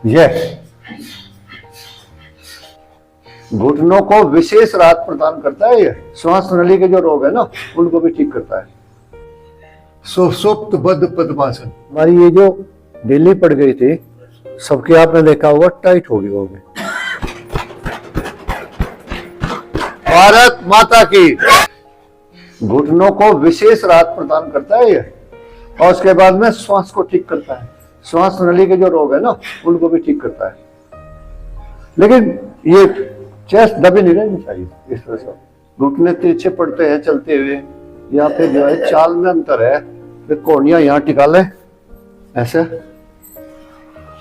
ये घुटनों को विशेष राहत प्रदान करता है। ये श्वास नली के जो रोग है ना, उनको भी ठीक करता है। सुप्त बद्ध पद्मासन। हमारी ये जो ढीली पड़ गई थी, सबके आपने देखा होगा टाइट हो गई होगी। भारत माता की। घुटनों को विशेष राहत प्रदान करता है ये, और उसके बाद में श्वास को ठीक करता है। श्वास नली के जो रोग है ना, उनको भी ठीक करता है। लेकिन ये चेस्ट दबी नहीं रहनी चाहिए। इस तरह से घुटने तिरछे पड़ते हैं चलते हुए, या फिर जो है चाल में अंतर है। कोहनियां यहाँ टिका ले, ऐसे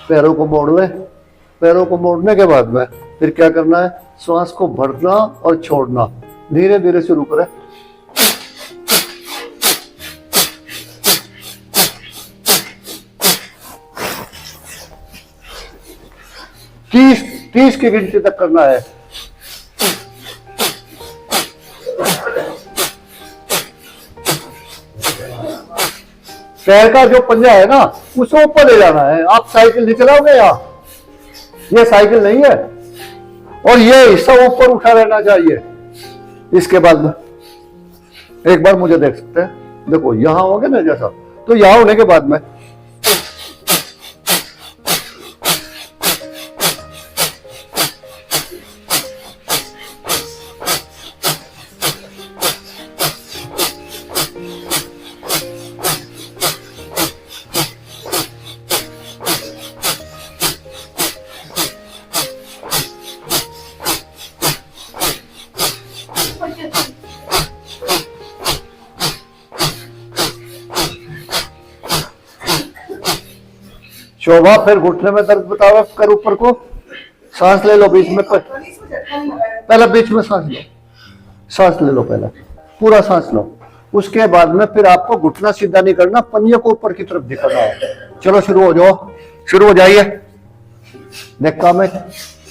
पैरों को मोड़ ले। पैरों को मोड़ने के बाद में फिर क्या करना है, श्वास को भरना और छोड़ना, धीरे धीरे शुरू करें। तीस की गिनती तक करना है। पैर का जो पंजा है ना, उसको ऊपर ले जाना है। आप साइकिल नहीं चलाओगे यहाँ, ये साइकिल नहीं है, और ये हिस्सा ऊपर उठा रहना चाहिए। इसके बाद में एक बार मुझे देख सकते हैं, देखो यहां होगे ना जैसा, तो यहां होने के बाद में शोभा, फिर घुटने में दर्द बताओ, कर ऊपर को सांस ले लो बीच में। पहले बीच में सांस लो, सांस ले लो, पहले पूरा सांस लो। उसके बाद में फिर आपको घुटना सीधा नहीं करना, पंजे को ऊपर की तरफ दिखाना है। चलो शुरू हो जाओ, शुरू हो जाइए। देखा मैं,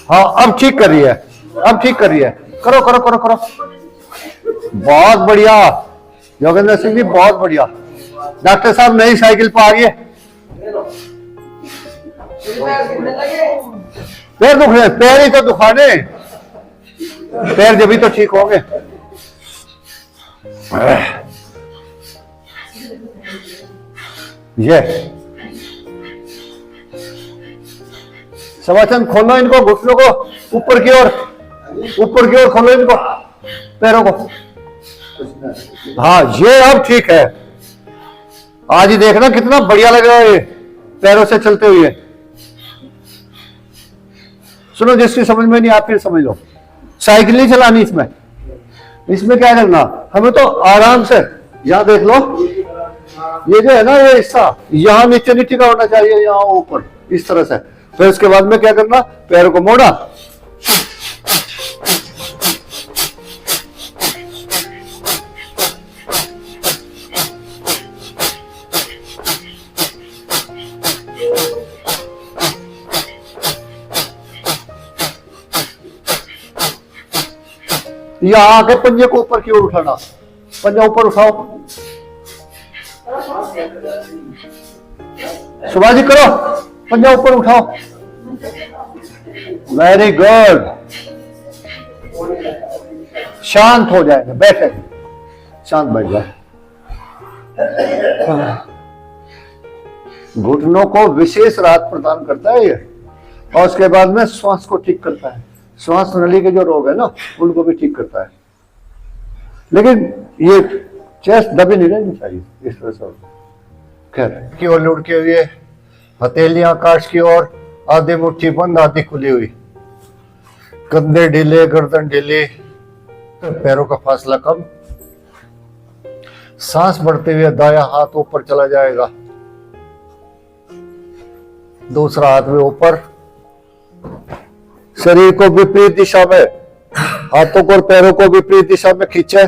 हाँ अब ठीक कर रही है, अब ठीक कर रही है। करो करो करो करो, बहुत बढ़िया योगेंद्र सिंह जी, बहुत बढ़िया। डॉक्टर साहब नई साइकिल पर आ गई है। पैर दुख रहे, पैर ही तो दुखाने, पैर जब भी तो ठीक होंगे। ये सवाचन खोलो इनको, घुटनों को ऊपर की ओर, ऊपर की ओर खोलो इनको, पैरों को। हाँ ये अब ठीक है। आज ही देखना कितना बढ़िया लग रहा है ये पैरों से चलते हुए। सुनो, जिसकी समझ में नहीं आप फिर समझ लो। साइकिल नहीं चलानी इसमें, इसमें क्या करना, हमें तो आराम से, यहां देख लो, ये जो है ना ये हिस्सा यहां नीचे नहीं टिका होना चाहिए, यहां ऊपर इस तरह से। फिर उसके बाद में क्या करना, पैरों को मोड़ा, यहाँ आके पंजे को ऊपर की ओर उठाना, पंजा ऊपर उठाओ। सुभाजी करो, पंजा ऊपर उठाओ। वेरी गुड, शांत हो जाएंगे, बैठे, शांत बैठ जाए। घुटनों को विशेष राहत प्रदान करता है ये, और उसके बाद में श्वास को ठीक करता है। श्वास नली के जो रोग है ना, उनको भी ठीक करता है। लेकिन ये चेस्ट दबी नहीं रहनी चाहिए, इस तरह से। खैर की ओर लुढ़के हुए, हथेलियां आकाश की ओर, आधी मुट्ठी बंद आधी खुली हुई, कंधे ढीले, गर्दन ढीली, पैरों का फासला कम। सांस बढ़ते हुए दायां हाथ ऊपर चला जाएगा, दूसरा हाथ में ऊपर, शरीर को विपरीत दिशा में, हाथों को और पैरों को विपरीत दिशा में खींचे,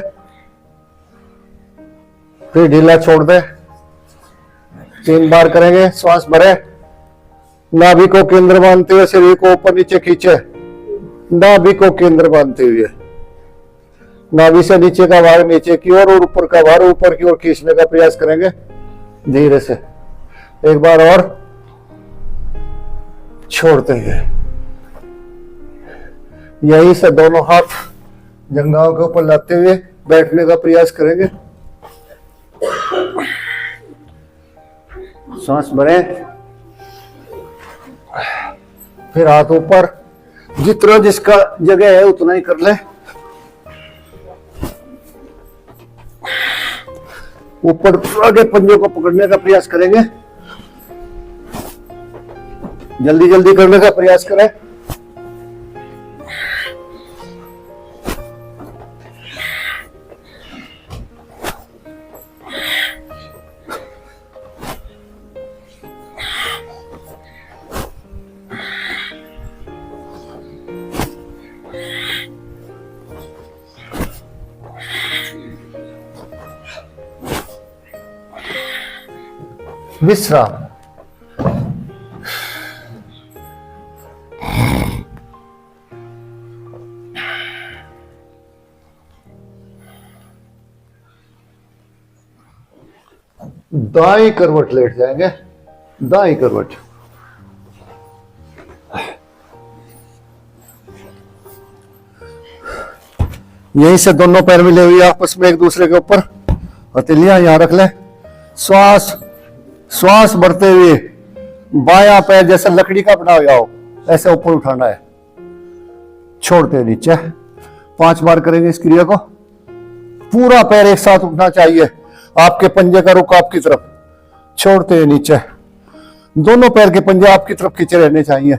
फिर ढीला छोड़ दे। 3 बार करेंगे, श्वास भरे, नाभि को केंद्र मानते हुए शरीर को ऊपर नीचे खींचे, नाभि को केंद्र मानते हुए, नाभि से नीचे का भाग नीचे की ओर और ऊपर का भाग ऊपर की ओर खींचने का प्रयास करेंगे धीरे से। एक बार और, छोड़ते हुए यहीं से दोनों हाथ जंघाओं के ऊपर लाते हुए बैठने का प्रयास करेंगे। सांस भरें, फिर हाथ ऊपर, जितना जिसका जगह है उतना ही कर ले। ऊपर आगे पंजों को पकड़ने का प्रयास करेंगे, जल्दी जल्दी करने का प्रयास करें। विश्राम। दाई करवट लेट जाएंगे, दाई करवट। यहीं से दोनों पैर मिले हुए आपस में एक दूसरे के ऊपर, हथेलियां यहां रख ले। श्वास श्वास भरते हुए बायां पैर जैसे लकड़ी का बना हुआ हो ऐसे ऊपर उठाना है, छोड़ते नीचे। 5 बार करेंगे इस क्रिया को। पूरा पैर एक साथ उठना चाहिए, आपके पंजे का रुख आपकी तरफ, छोड़ते हुए नीचे। दोनों पैर के पंजे आपकी तरफ खींचे रहने चाहिए,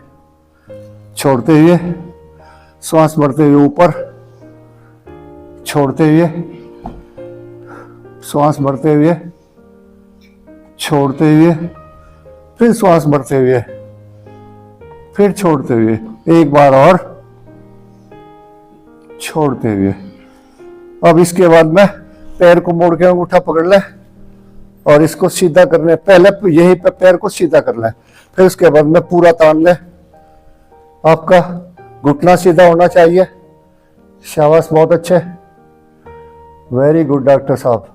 छोड़ते हुए श्वास भरते हुए ऊपर, छोड़ते हुए श्वास भरते हुए, छोड़ते हुए, फिर श्वास भरते हुए, फिर छोड़ते हुए। एक बार और, छोड़ते हुए। अब इसके बाद में पैर को मोड़ के अंगूठा पकड़ ले और इसको सीधा करने पहले यहीं पे पैर को सीधा कर ले, फिर उसके बाद में पूरा तान ले। आपका घुटना सीधा होना चाहिए। शाबाश, बहुत अच्छे, वेरी गुड डॉक्टर साहब।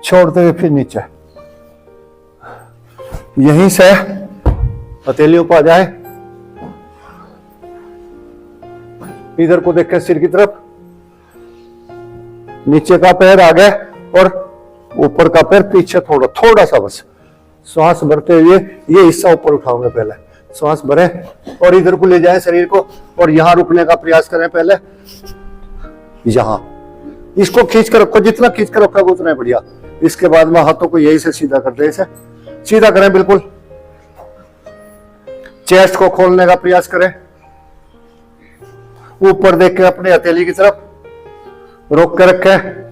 छोड़ते हुए फिर नीचे, यहीं से हथेलियों पर आ जाए, इधर को देख के सिर की तरफ, नीचे का पैर आगे और ऊपर का पैर पीछे, थोड़ा थोड़ा सा बस। श्वास भरते हुए ये हिस्सा ऊपर उठाओगे, पहले श्वास भरे और इधर को ले जाए शरीर को, और यहां रुकने का प्रयास करें। पहले यहां इसको खींच कर रखो, जितना खींच कर रखोगे उतना बढ़िया। इसके बाद में हाथों को यही से सीधा कर दे, इसे सीधा करें बिल्कुल। चेस्ट को खोलने का प्रयास करें, ऊपर देख के अपने हथेली की तरफ रोक कर रखें,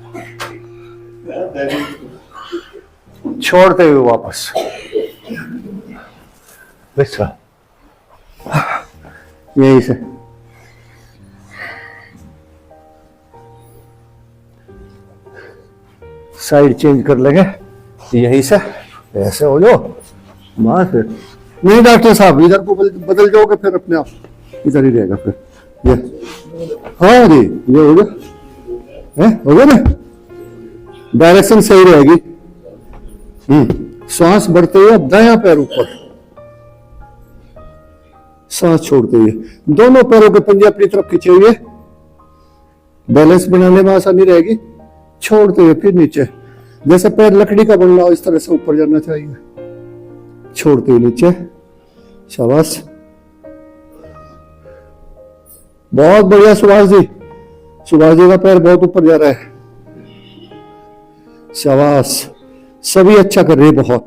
छोड़ते हुए वापस विश्राम। यही से साइड चेंज कर लेंगे, यहीं से ऐसे हो जाओ। मार फिर नहीं डॉक्टर साहब, इधर को बदल जाओगे फिर अपने आप, इधर ही रहेगा फिर ये। हाँ जी, ये हो गया, हो गया ना, डायरेक्शन सही रहेगी। श्वास भरते हुए दायां पैर ऊपर, सांस छोड़ते हुए दोनों पैरों के पंजे अपनी तरफ खींचे हुए, बैलेंस बनाने में आसानी रहेगी। छोड़ते हुए फिर नीचे, जैसे पैर लकड़ी का बनना हो इस तरह से ऊपर जाना चाहिए, छोड़ते हुए नीचे। शाबाश, बहुत बढ़िया सुभाष जी, सुभाष जी का पैर बहुत ऊपर जा रहा है। शाबाश, सभी अच्छा कर रहे हैं, बहुत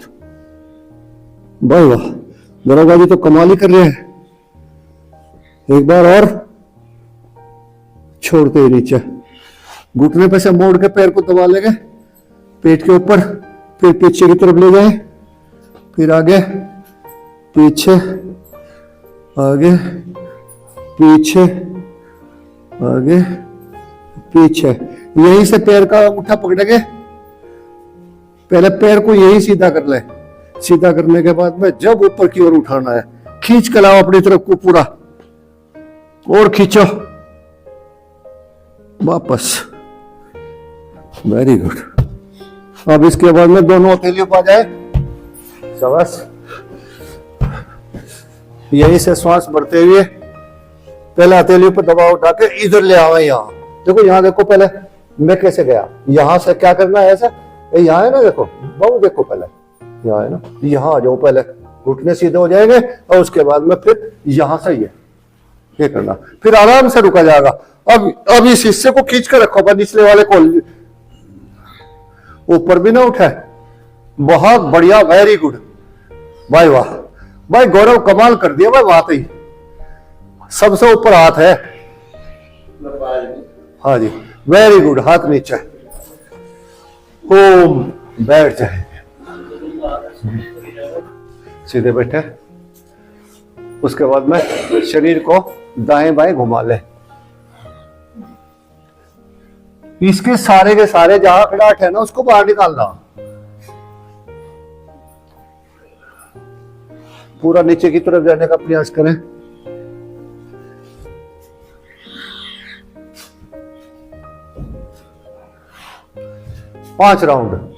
भाई वाह। दरोगा जी तो कमाल ही कर रहे हैं। एक बार और, छोड़ते हुए नीचे, घुटने पे से मोड़ के पैर को दबा लेंगे पेट के ऊपर, फिर पीछे की तरफ ले जाए, फिर आगे पीछे, आगे पीछे, आगे पीछे। यहीं से पैर का अंगूठा पकड़ेंगे, पहले पैर को यही सीधा कर ले। सीधा करने के बाद में जब ऊपर की ओर उठाना है, खींच के लाओ अपनी तरफ को पूरा, और खींचो वापस। Very good. अब इसके बाद में दोनों हथेलियों पर आ जाए। शाबाश, यहीं से श्वास बढ़ते हुए पहले हथेली पर दबाव उठा के इधर ले आओ। यहाँ देखो, यहाँ देखो पहले मैं कैसे गया। यहाँ से क्या करना है, ऐसा यहाँ है ना, देखो बहुत, देखो पहले यहाँ है ना, यहाँ आ जाओ, पहले घुटने सीधे हो जाएंगे और उसके बाद में फिर यहाँ से ये करना, फिर आराम से रुका जाएगा। अब इस हिस्से को खींच कर रखो, पर निचले वाले को ऊपर भी ना उठाए। बहुत बढ़िया, वेरी गुड भाई, वाह भाई, गौरव कमाल कर दिया भाई, बात ही सबसे ऊपर हाथ है। हाँ जी, वेरी गुड, हाथ नीचे, ओम, बैठ जाए, सीधे बैठे। उसके बाद में शरीर को दाएं बाएं घुमा ले। इसके सारे के सारे जहां खड़ाट है ना, उसको बाहर निकालना, पूरा नीचे की तरफ जाने का प्रयास करें। पांच राउंड।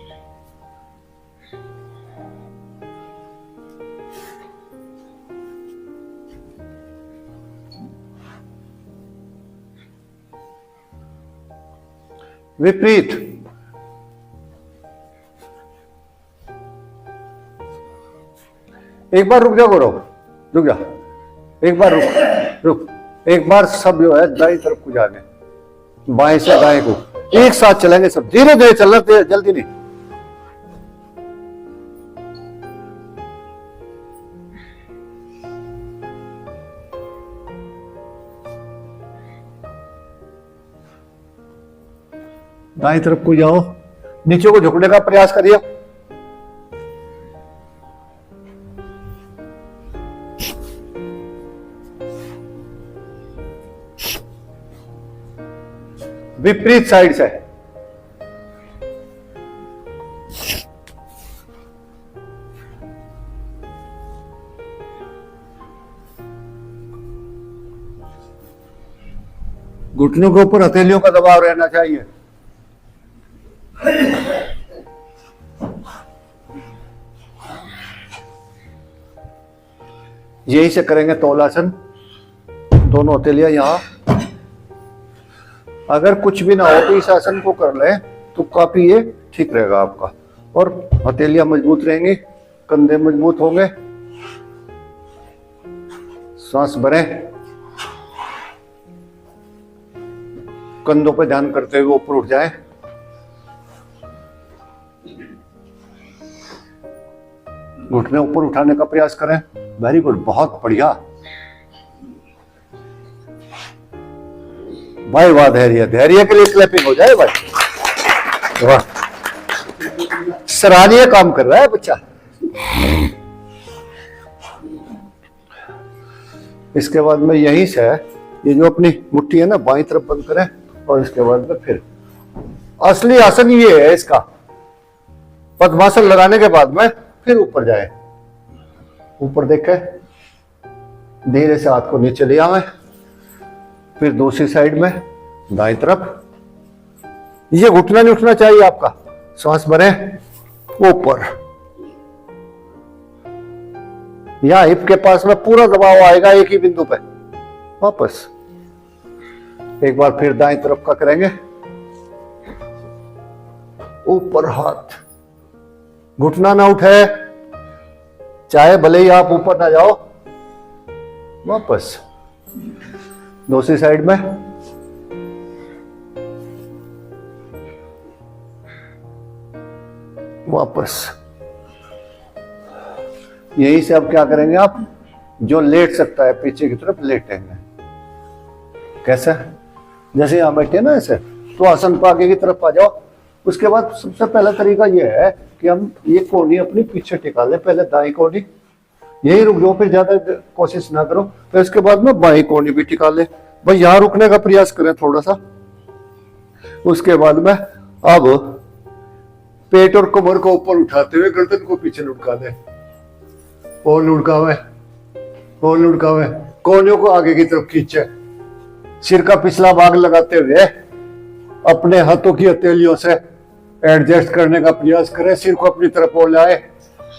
विपरीत, एक बार रुक जा गौरव, रुक जा, एक बार रुक, एक बार सब जो है दाईं तरफ को जाने, बाएं से दाएं को एक साथ चलेंगे सब, धीरे धीरे चलना, जल्दी नहीं। दाईं तरफ को जाओ, नीचे को झुकने का प्रयास करिए। विपरीत साइड से, घुटनों के ऊपर हथेलियों का दबाव रहना चाहिए। यही से करेंगे तौलासन, दोनों हथेलियां यहां। अगर कुछ भी ना हो तो इस आसन को कर ले तो काफी ये ठीक रहेगा आपका, और हथेलियां मजबूत रहेंगी, कंधे मजबूत होंगे। सांस भरें, कंधों पे ध्यान करते हुए ऊपर उठ जाए। घुटने ऊपर उठाने का प्रयास करें। वेरी गुड, बहुत बढ़िया भाई, वाह, धैर्य, धैर्य के लिए क्लैपिंग हो जाए भाई, वाह, सराहनीय काम कर रहा है बच्चा। इसके बाद में यहीं से ये जो अपनी मुट्ठी है ना, बाईं तरफ बंद करें, और इसके बाद में फिर असली आसन ये है इसका। पद्मासन लगाने के बाद में फिर ऊपर जाए, ऊपर देखे, धीरे से हाथ को नीचे ले आवे, फिर दूसरी साइड में दाईं तरफ। ये घुटना नहीं उठना चाहिए आपका। सांस भरें, ऊपर, यहां हिप के पास में पूरा दबाव आएगा एक ही बिंदु पे। वापस एक बार फिर दाईं तरफ का करेंगे, ऊपर हाथ, घुटना ना उठे, चाहे भले ही आप ऊपर ना जाओ। वापस दूसरी साइड में, वापस। यही से अब क्या करेंगे, आप जो लेट सकता है पीछे की तरफ लेटेंगे। कैसे, जैसे यहां बैठे ना ऐसे, तो आसन पर आगे की तरफ आ जाओ। उसके बाद सबसे पहला तरीका यह है कि हम ये कोहनी अपनी पीछे टिका लें। पहले दाईं कोहनी, यही रुक जाओ, फिर ज्यादा कोशिश ना करो। फिर उसके बाद में बाईं कोहनी भी टिका ले, भाई यहां रुकने का प्रयास करें थोड़ा सा। उसके बाद में अब पेट और कमर को ऊपर उठाते हुए गर्दन को पीछे लुढ़का दे, और लुढ़कावे, और लुढ़कावे, कोहनियों को आगे की तरफ खींचे, सिर का पिछला भाग लगाते हुए अपने हाथों की हथेलियों से एडजस्ट करने का प्रयास करें, सिर को अपनी तरफ और लाए।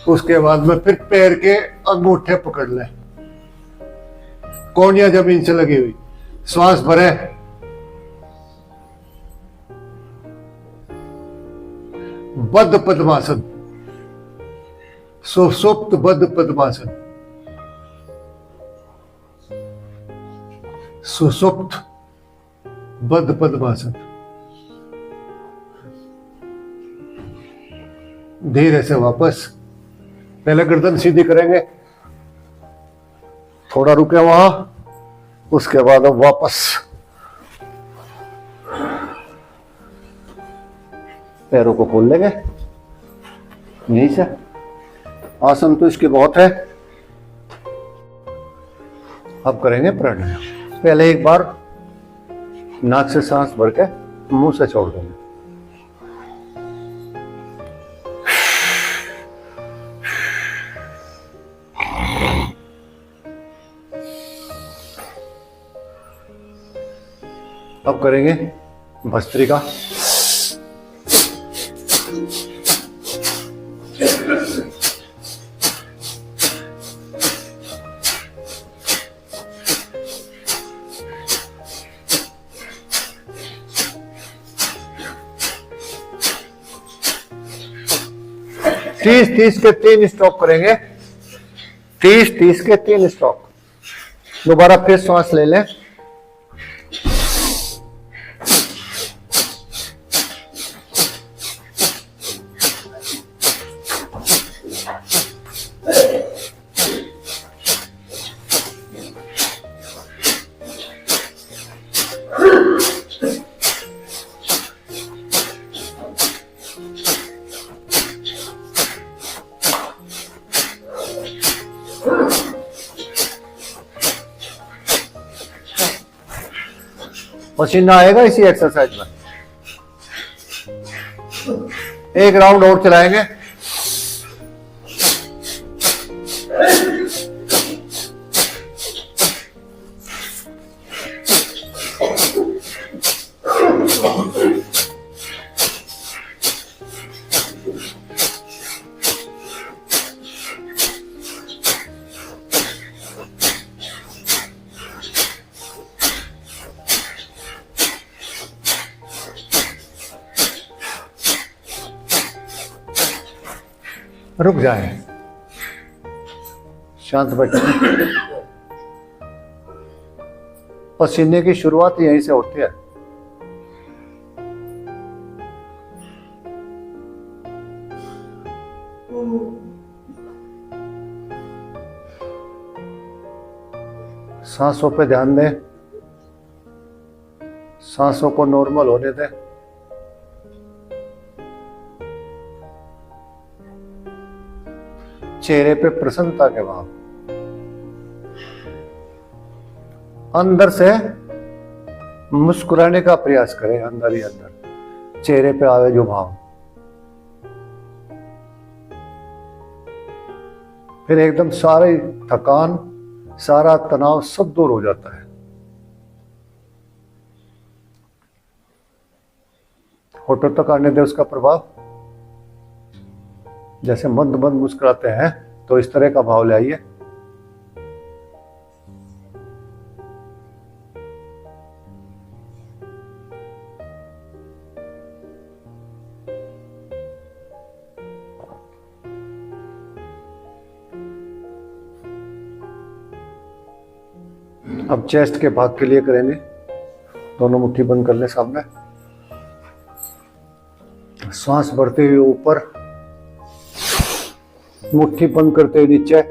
उसके बाद में फिर पैर के अंगूठे पकड़ लें, कोहनियां जमीन से लगी हुई, श्वास भरे, बद्ध पद्मासन, सुप्त बद्ध पद्मासन, सुसुप्त बद्ध पद्मासन। धीरे से वापस, पहले गर्दन सीधी करेंगे, थोड़ा रुके वहां, उसके बाद अब वापस पैरों को खोल लेंगे यहीं से। आसन तो इसके बहुत है। अब करेंगे प्राणायाम। पहले एक बार नाक से सांस भर के मुंह से छोड़ देंगे। अब करेंगे भस्त्रिका। तीस तीस के 3 स्ट्रोक करेंगे। 30 के 3 स्ट्रोक। दोबारा फिर सांस ले लें। पसीना आएगा इसी एक्सरसाइज में। एक राउंड और चलाएंगे। रुक जाए, शांत बैठे। पसीने की शुरुआत यहीं से होती है। सांसों पे ध्यान दें, सांसों को नॉर्मल होने दें। चेहरे पे प्रसन्नता के भाव, अंदर से मुस्कुराने का प्रयास करें। अंदर ही अंदर चेहरे पे आवे जो भाव, फिर एकदम सारी थकान, सारा तनाव सब दूर हो जाता है। होठों तक आने दे उसका प्रभाव। जैसे मंद मंद मुस्कुराते हैं तो इस तरह का भाव ले आइए। अब चेस्ट के भाग के लिए करेंगे। दोनों मुट्ठी बंद कर लें सामने। सांस भरते हुए ऊपर, मुट्ठी बंद करते हुए नीचे।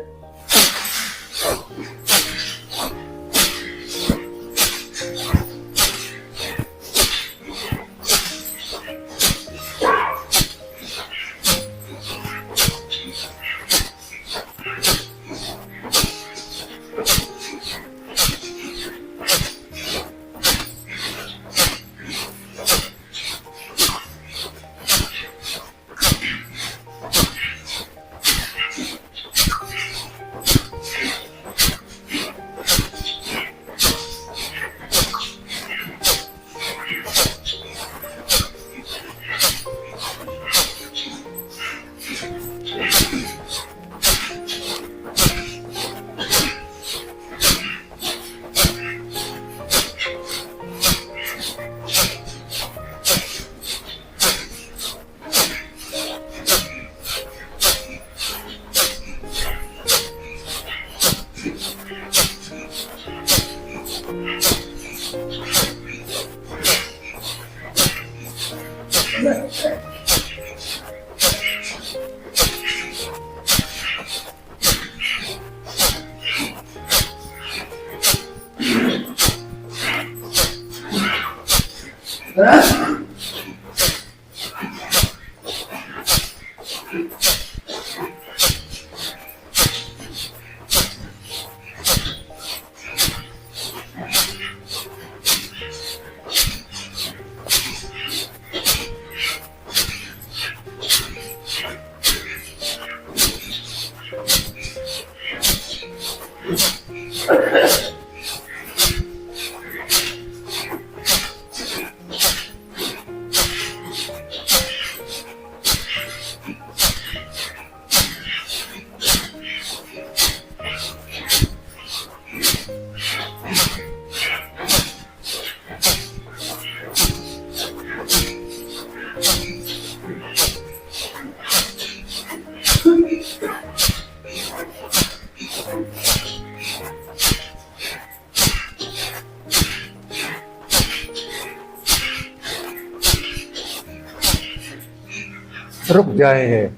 रुक जाएंगे।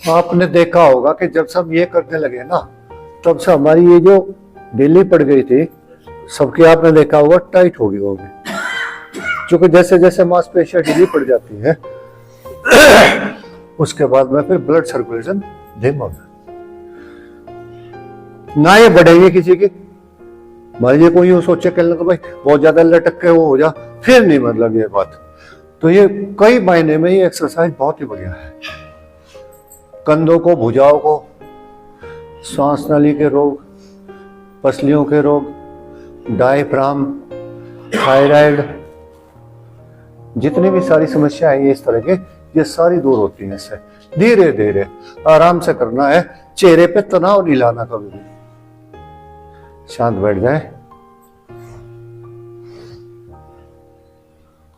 आपने देखा होगा कि जब सब ये करने लगे ना, तब से हमारी ये जो ढीली पड़ गई थी, सबकी आपने देखा होगा टाइट हो गई होगी। क्योंकि जैसे जैसे मांसपेशियां ढीली पड़ जाती है उसके बाद में फिर ब्लड सर्कुलेशन धीमा होगा, ना ये बढ़ेंगे किसी की। मान लीजिए कोई यूं सोचे कहने लगा भाई बहुत ज्यादा लटक के वो हो जा, फिर नहीं मतलब ये बात। तो ये कई महीने में ये एक्सरसाइज बहुत ही बढ़िया है। कंधों को, भुजाओं को, सांस नली के रोग, पसलियों के रोग, डायफ्राम, थायराइड, जितनी भी सारी समस्या है इस तरह के, ये सारी दूर होती हैं इससे। धीरे धीरे आराम से करना है, चेहरे पे तनाव नहीं लाना कभी भी। शांत बैठ जाए,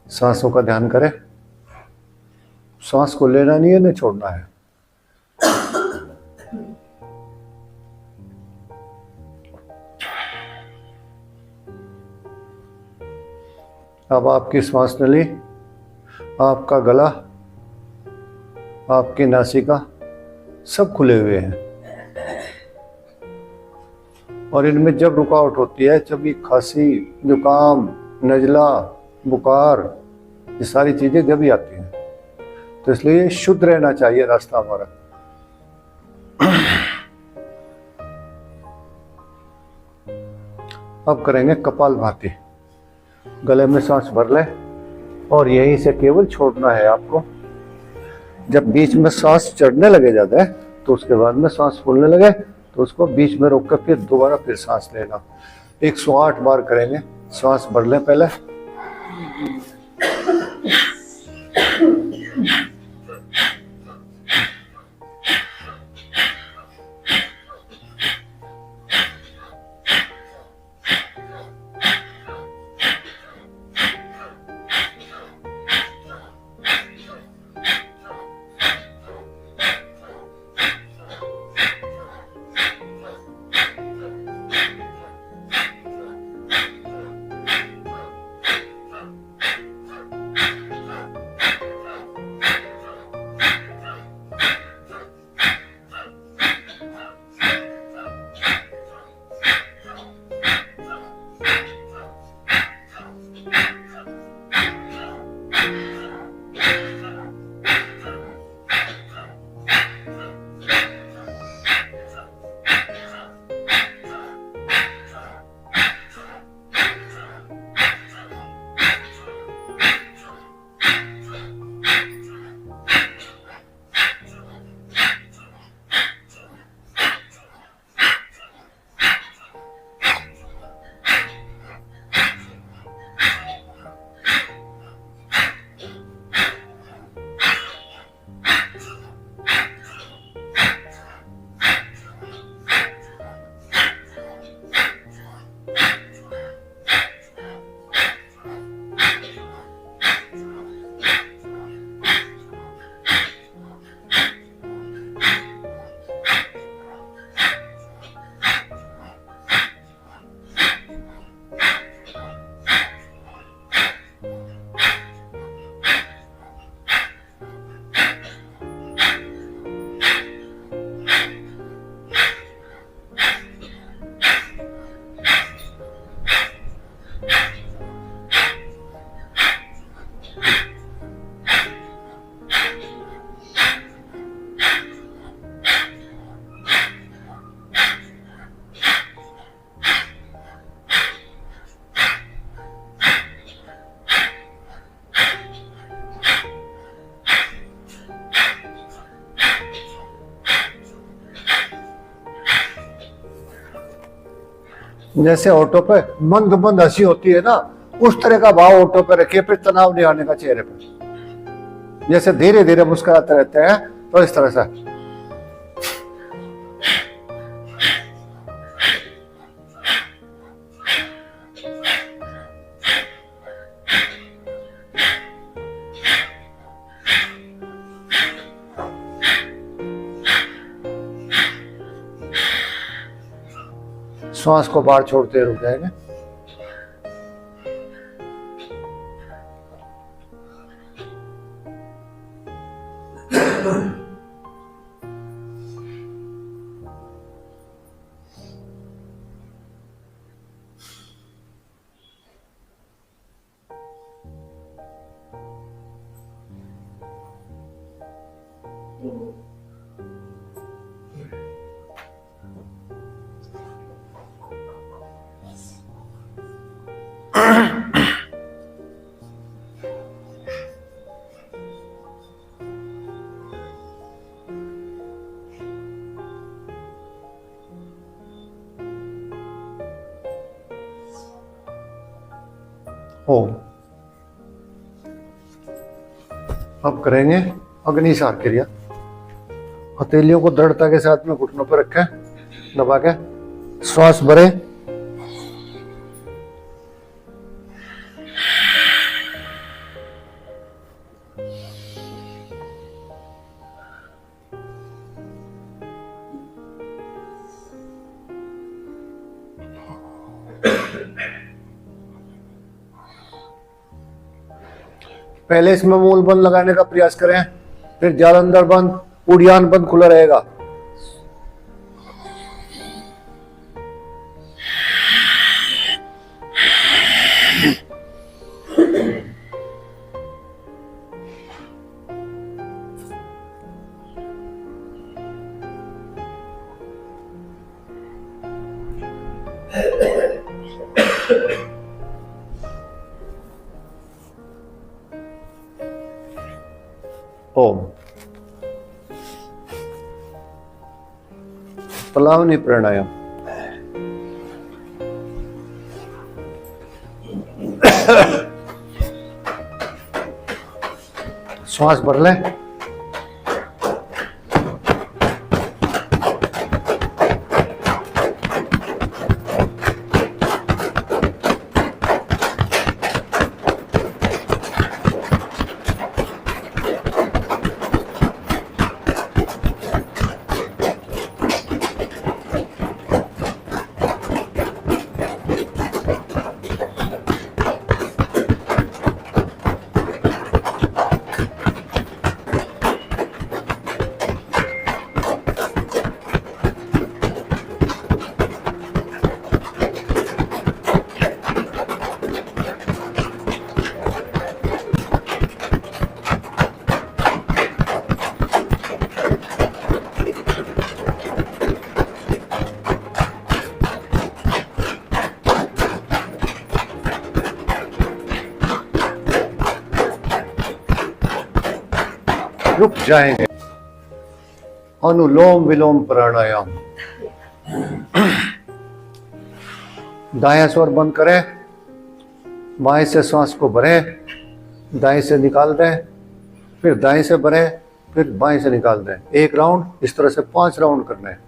सांसों का ध्यान करें। सांस को लेना नहीं है, नहीं छोड़ना है। अब आपकी श्वास नली, आपका गला, आपकी नासिका सब खुले हुए हैं। और इनमें जब रुकावट होती है, जब ये खांसी, जुकाम, नजला, बुखार, ये सारी चीजें जब भी आती हैं, तो इसलिए शुद्ध रहना चाहिए रास्ता हमारा। अब करेंगे कपालभाति। गले में सांस भर ले और यहीं से केवल छोड़ना है आपको। जब बीच में सांस चढ़ने लगे ज्यादा है, तो उसके बाद में सांस फूलने लगे तो उसको बीच में रोक कर फिर दोबारा फिर सांस लेना। 108 बार करेंगे। सांस भर लें पहले, जैसे ऑटो पे मंद मंद हंसी होती है ना, उस तरह का भाव ऑटो पे रखिए, फिर तनाव नहीं आने का चेहरे पे। जैसे धीरे धीरे मुस्कुराते रहते हैं, तो इस तरह से श्वास को बाहर छोड़ते रुक जाएंगे। ओम। अब करेंगे अग्निसार क्रिया। हथेलियों को दृढ़ता के साथ में घुटनों पर रखें, दबा के श्वास भरे, पहले इसमें मूल बंद लगाने का प्रयास करें, फिर जालंधर बंद, उड़ियान बंद खुला रहेगा। ओम। पलावनी प्राणायाम। श्वास भर लें, रुक जाएंगे। अनुलोम विलोम प्राणायाम। दायां स्वर बंद करें, बाएं से श्वास को भरें, दाएं से निकाल दें, फिर दाएं से भरें, फिर बाएं से निकाल दें। एक राउंड इस तरह से 5 राउंड करना है।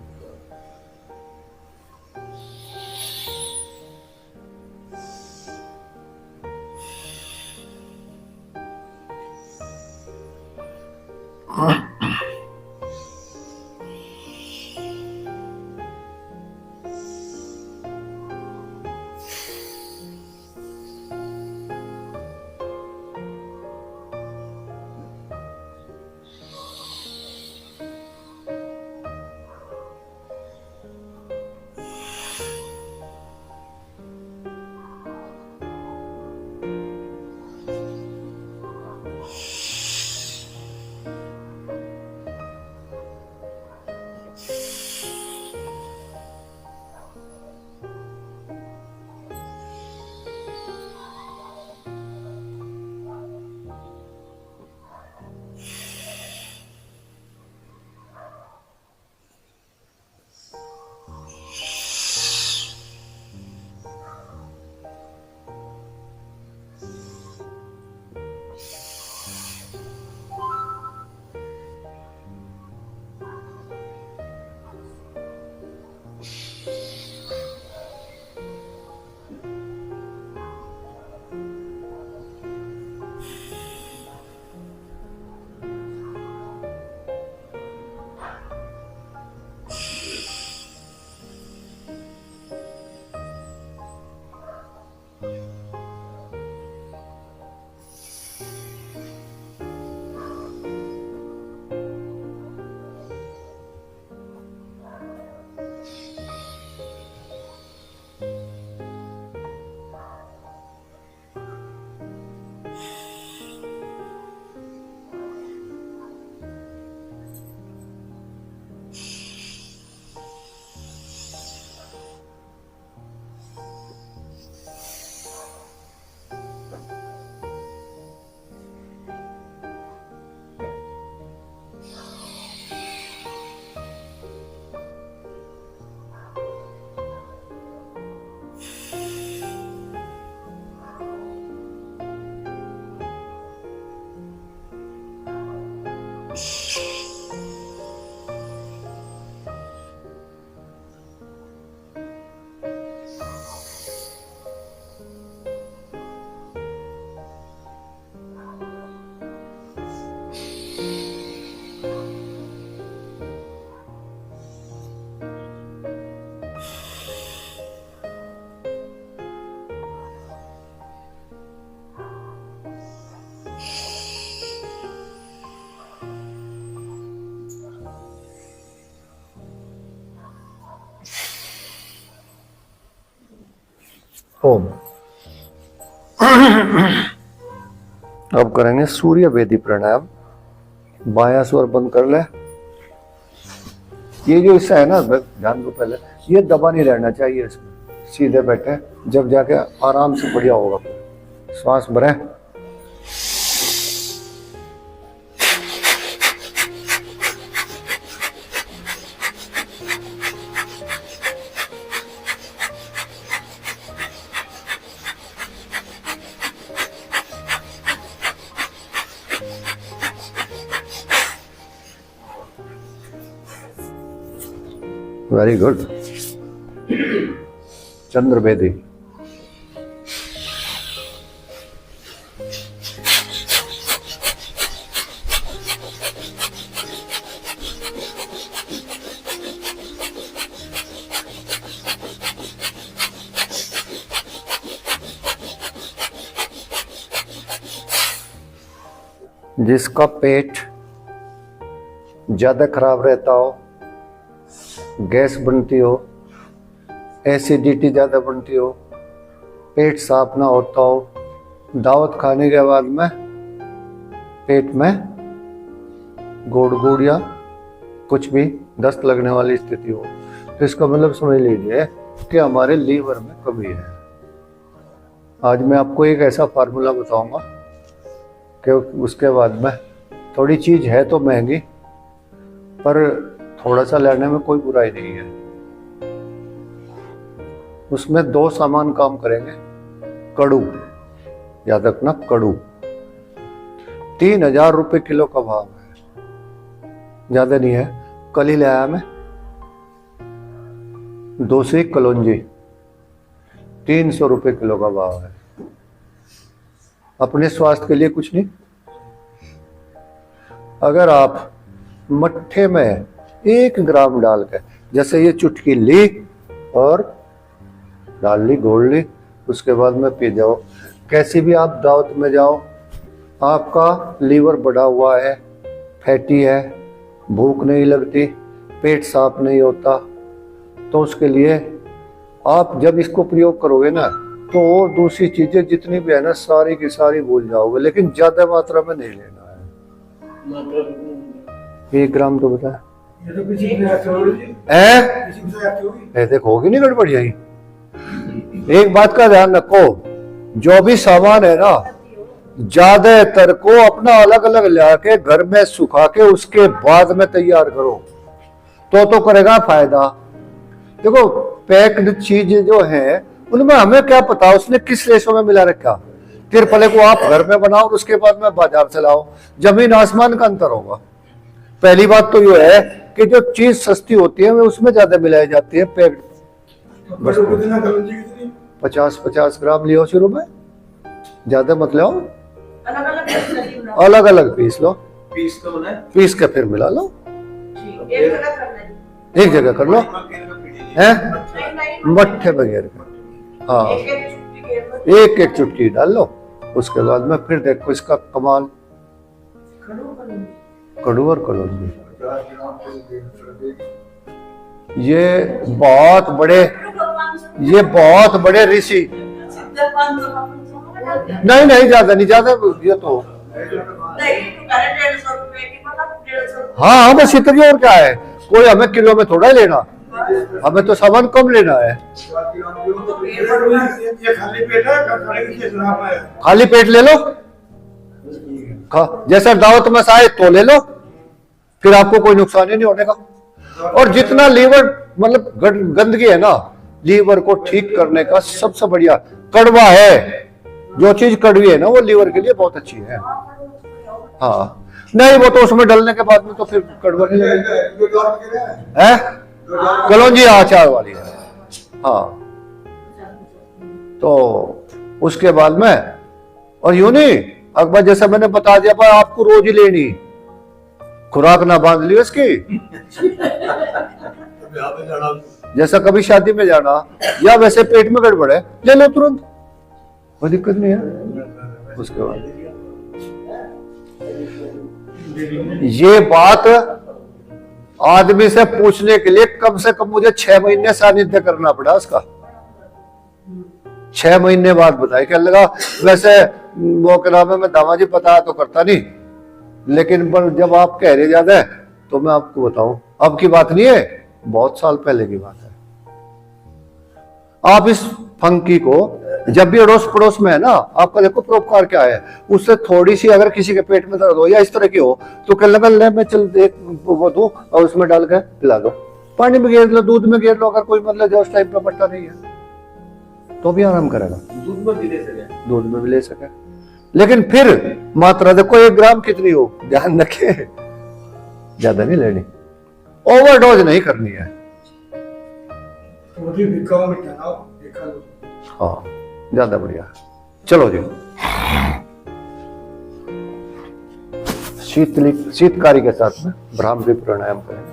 ओम। अब करेंगे सूर्य वेदी प्राणायाम। बायां स्वर बंद कर ले। ये जो हिस्सा है ना, ध्यान दो पहले, ये दबा नहीं रहना चाहिए इसमें, सीधे बैठे, जब जाके आराम से बढ़िया होगा। श्वास भरे, वेरी गुड। चंद्र वेदी। जिसका पेट ज्यादा खराब रहता हो, गैस बनती हो, एसिडिटी ज़्यादा बनती हो, पेट साफ ना होता हो, दावत खाने के बाद में पेट में गोड़ गोड़ या कुछ भी दस्त लगने वाली स्थिति हो, तो इसका मतलब समझ लीजिए कि हमारे लीवर में कमी है। आज मैं आपको एक ऐसा फार्मूला बताऊंगा कि उसके बाद में थोड़ी चीज़ है तो महंगी, पर थोड़ा सा लेने में कोई बुराई नहीं है। उसमें 2 सामान काम करेंगे। कड़ू, याद रखना, कड़ू 3000 रुपए किलो का भाव है, ज्यादा नहीं है। कल ही लाया मैं। दूसरी कलौंजी 300 रुपए किलो का भाव है। अपने स्वास्थ्य के लिए कुछ नहीं। अगर आप मट्ठे में 1 ग्राम डाल के, जैसे ये चुटकी ली और डाल ली, घोल ली, उसके बाद में पी जाओ। कैसी भी आप दावत में जाओ, आपका लीवर बढ़ा हुआ है, फैटी है, भूख नहीं लगती, पेट साफ नहीं होता, तो उसके लिए आप जब इसको प्रयोग करोगे ना, तो और दूसरी चीजें जितनी भी है ना, सारी की सारी भूल जाओगे। लेकिन ज्यादा मात्रा में नहीं लेना है। 1 ग्राम तो बताया देखो, होगी नहीं गड़बड़। यही एक बात का ध्यान रखो, जो भी सामान है ना, ज्यादातर को अपना अलग अलग ला के घर में सुखा के उसके बाद में तैयार करो, तो करेगा फायदा। देखो, पैक्ड चीज जो है उनमें हमें क्या पता उसने किस रेशो में मिला रखा। तिरपले को आप घर में बनाओ और उसके बाद में बाजार से लाओ, जमीन आसमान का अंतर होगा। पहली बात तो ये है कि जो चीज सस्ती होती है उसमें ज्यादा मिलाई जाती है पैक्ड। 50 ग्राम लियो शुरू में, ज्यादा मत लो, अलग अलग पीस लो, पीस के फिर मिला लो, एक जगह कर लो, है मट्ठे बगैर का। हाँ, एक चुटकी डाल लो, उसके बाद में फिर देखो इसका कमाल। कड़ू और कलौंजी, ये बहुत बड़े ऋषि, नहीं ज्यादा नहीं, ज्यादा ये तो हाँ बस इतनी। और क्या है, कोई हमें किलो में थोड़ा लेना, हमें तो सामान कम लेना है। खाली पेट ले लो, जैसा दावत में आए तो ले लो, फिर आपको कोई नुकसान ही नहीं होने का। और जितना लीवर मतलब गंदगी है ना, लीवर को ठीक करने का सबसे बढ़िया कड़वा है। जो चीज कड़वी है ना, वो लीवर के लिए बहुत अच्छी है। हाँ, नहीं वो तो उसमें डलने के बाद में तो फिर कड़वा नहीं लगेगा। है कलौंजी अचार वाली है। हाँ, तो उसके बाद में, और यूं नहीं, अकबर जैसा मैंने बता दिया, पर आपको रोज ही लेनी, खुराक ना बांध लियो इसकी। जैसा कभी शादी में जाना या वैसे पेट में गड़बड़ है, ले लो तुरंत, कोई दिक्कत नहीं है। उसके बाद ये बात आदमी से पूछने के लिए कम से कम मुझे 6 महीने सानिध्य करना पड़ा उसका। 6 महीने बाद बताया क्या लगा। वैसे वो क्या नाम है, मैं दामाजी पता तो करता नहीं, लेकिन पर जब आप कह रहे ज्यादा है तो मैं आपको बताऊं, अब की बात नहीं है, बहुत साल पहले की बात है। आप इस फंकी को जब भी अड़ोस पड़ोस में है ना, आपका देखो परोपकार क्या है, उससे थोड़ी सी अगर किसी के पेट में दर्द हो या इस तरह की हो तो क्या लगा, ले मैं चल देख वो दूं और उसमें डाल के पिला दो, पानी में गेर लो, दूध में गेर लो, अगर कोई मतलब जो उस टाइप का पट्टा नहीं है तो भी आराम करेगा। दूध में भी ले सके, दूध में भी ले सके, लेकिन फिर मात्रा देखो 1 ग्राम कितनी हो, ध्यान रखे, ज्यादा नहीं लेनी, ओवरडोज नहीं करनी है। तो भी बिकाऊ मिठा ना हो, ये खा लो। हाँ ज्यादा बढ़िया। चलो जी, शीतकारी के साथ में भ्रामरी प्राणायाम करें।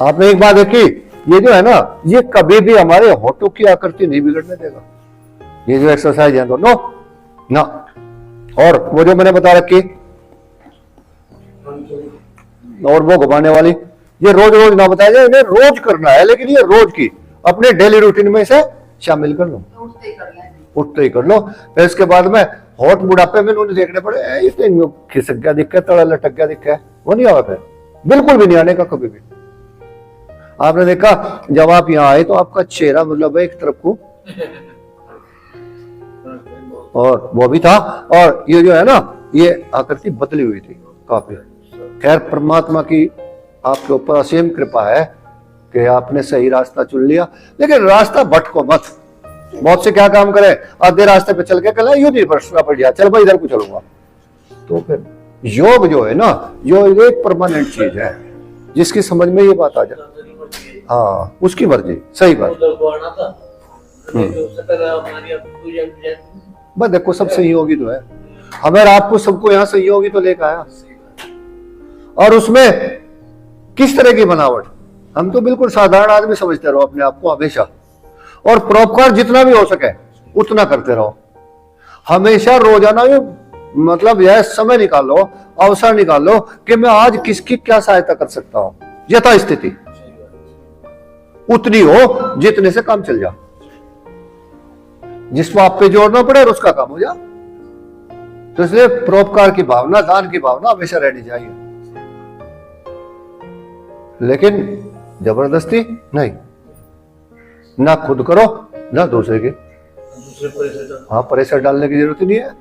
आपने एक बात देखी, ये जो है ना, ये कभी भी हमारे होठों की आकृति नहीं बिगड़ने देगा, ये जो एक्सरसाइज है दोनों ना। और वो जो मैंने बता रखी और वो घुमाने वाली, ये रोज रोज ना बताया जाए, इन्हें रोज करना है, लेकिन ये रोज की अपने डेली रूटीन में से शामिल कर लो, उठते ही कर लो। फिर इसके बाद में होठ बुढ़ापे में उन्हें देखने पड़े, ये तो खिसक गया दिक्कत, तड़ा लटक गया दिक्कत, वो नहीं आवा, फिर बिल्कुल भी नहीं आने का कभी भी। आपने देखा जब आप यहाँ आए तो आपका चेहरा मतलब एक तरफ को और वो भी था, और ये जो है ना, ये आकृति बदली हुई थी काफी। खैर परमात्मा की आपके ऊपर असीम कृपा है कि आपने सही रास्ता चुन लिया, लेकिन रास्ता भटको मत। बहुत से क्या काम करे, आधे रास्ते पे चल के कल यूं नहीं पड़ गया, चल भाई इधर को चलूंगा। तो फिर योग जो है ना, योग एक परमानेंट चीज है, जिसकी समझ में ये बात आ जाए, हाँ उसकी मर्जी, सही बात। बस देखो सब सहयोगी तो है, अगर आपको सबको यहाँ सहयोगी तो लेकर आया, और उसमें किस तरह की बनावट, हम तो बिल्कुल साधारण आदमी समझते रहो अपने आप को हमेशा, और परोपकार जितना भी हो सके उतना करते रहो हमेशा। रोजाना भी मतलब यह समय निकालो, अवसर निकालो कि मैं आज किसकी क्या सहायता कर सकता हूं, यथा स्थिति उतनी हो जितने से काम चल जा, जिसको आप पे जोड़ना पड़े और उसका काम हो जा। तो इसलिए परोपकार की भावना, दान की भावना हमेशा रहनी चाहिए, लेकिन जबरदस्ती नहीं, ना खुद करो ना दूसरे के, हाँ प्रेशर डालने की जरूरत नहीं है।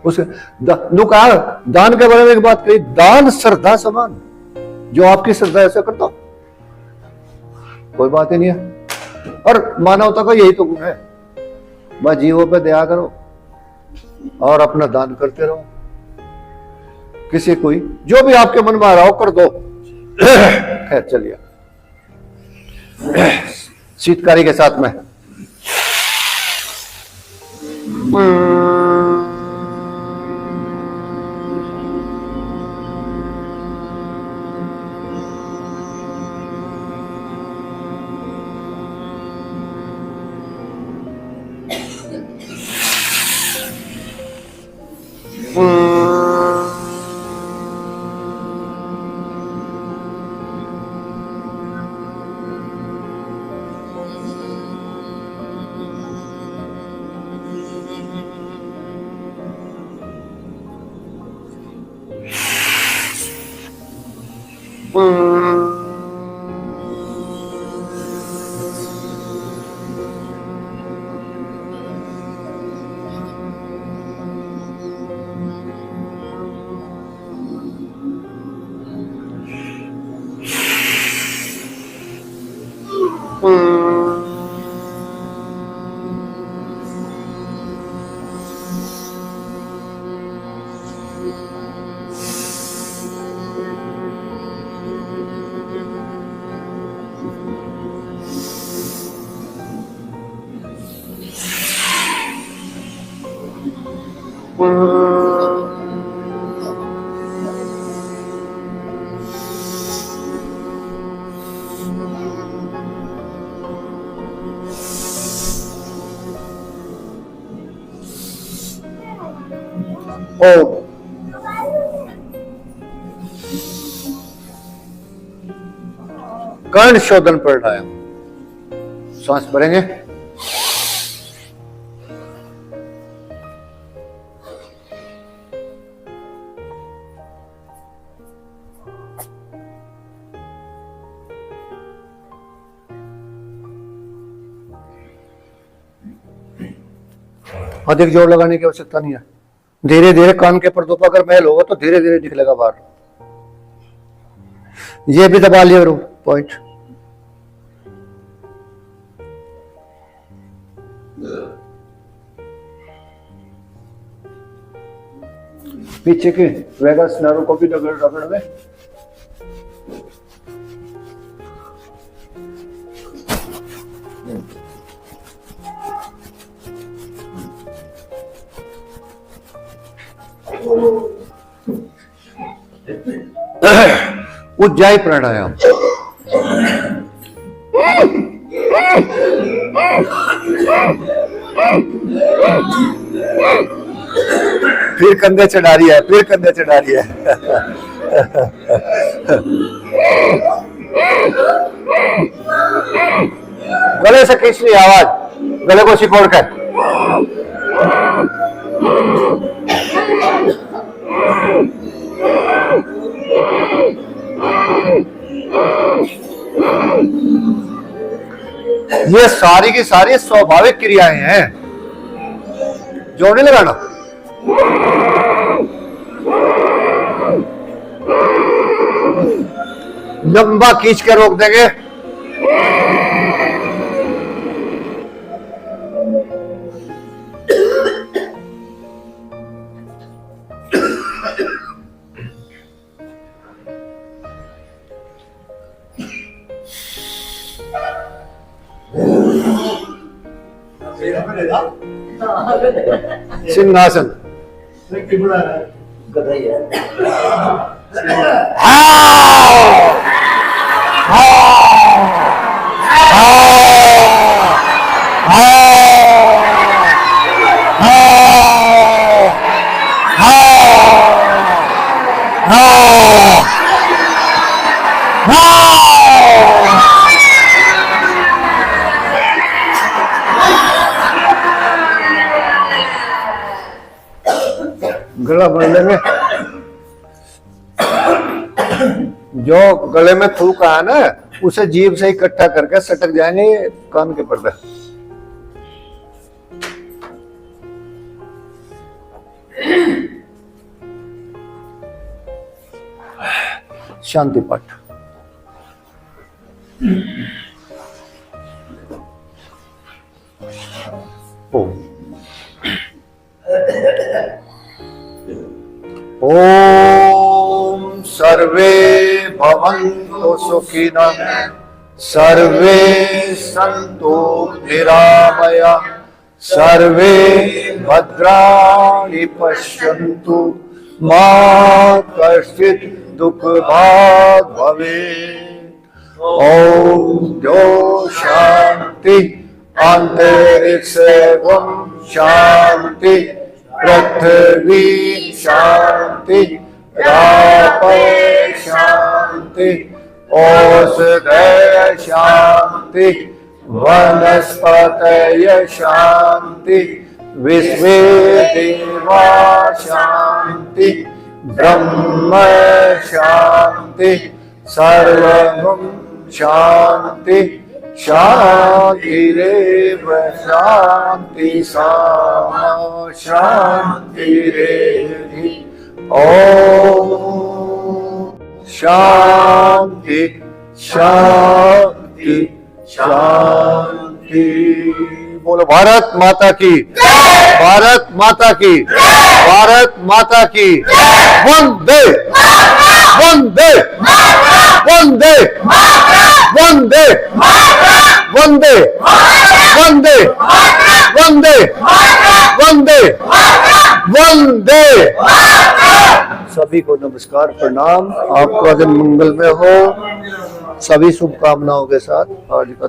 उसे कहा दान के बारे में एक बात कही, दान श्रद्धा समान, जो आपकी श्रद्धा ऐसे करता हो कोई बात ही नहीं है। और मानवता का यही तो गुण है, बस जीवों पे दया करो और अपना दान करते रहो, किसी कोई जो भी आपके मन में आ रहा हो कर दो। खैर चलिए, शीतकारी के साथ में कर्ण शोधन प्राणायाम। सांस भरेंगे, अधिक जोर लगाने की आवश्यकता नहीं है। धीरे धीरे कान के पर्दों पर अगर मैल होगा तो धीरे धीरे निकलेगा बाहर। ये भी दबा लिया पॉइंट। पीछे के वेगस नर्व को भी रगड़ में। उज्जाई प्राणायाम। फिर कंधे चढ़ा रही है, फिर कंधे चढ़ा रही है। गले से खींच ली आवाज, गले को सिकोड़ कर। ये सारी की सारी स्वाभाविक क्रियाएं हैं, जोर नहीं लगाना। लंबा खींच के रोक देंगे। सिंहासन। गला भर लेंगे। जो गले में थूक है ना, उसे जीभ से इकट्ठा करके सटक जाएंगे कान के पर्दे। शांति पाठ। ओम सर्वे भवन्तु सुखिनः, सर्वे सन्तु निरामयाः, सर्वे भद्राणि पश्यन्तु, मा कश्चित् दुःखभाग् भवेत्। ओम जो शांति अंतरिक्षं शांति, पृथ्वी शांति, रापय शांति, औषधय शांति, वनस्पतय शांति, विश्वे देवा शांति, ब्रह्म शांति, सर्वं शांति, शांतिरेव शांति सामा शांतिरेधि। ओम शांति शांति शांति। बोलो भारत माता की, भारत माता की, भारत माता की। वंदे वंदे वंदे वंदे वंदे वंदे वंदे वंदे वंदे। सभी को नमस्कार, प्रणाम। आपका दिन मंगल में हो। सभी शुभकामनाओं के साथ आज का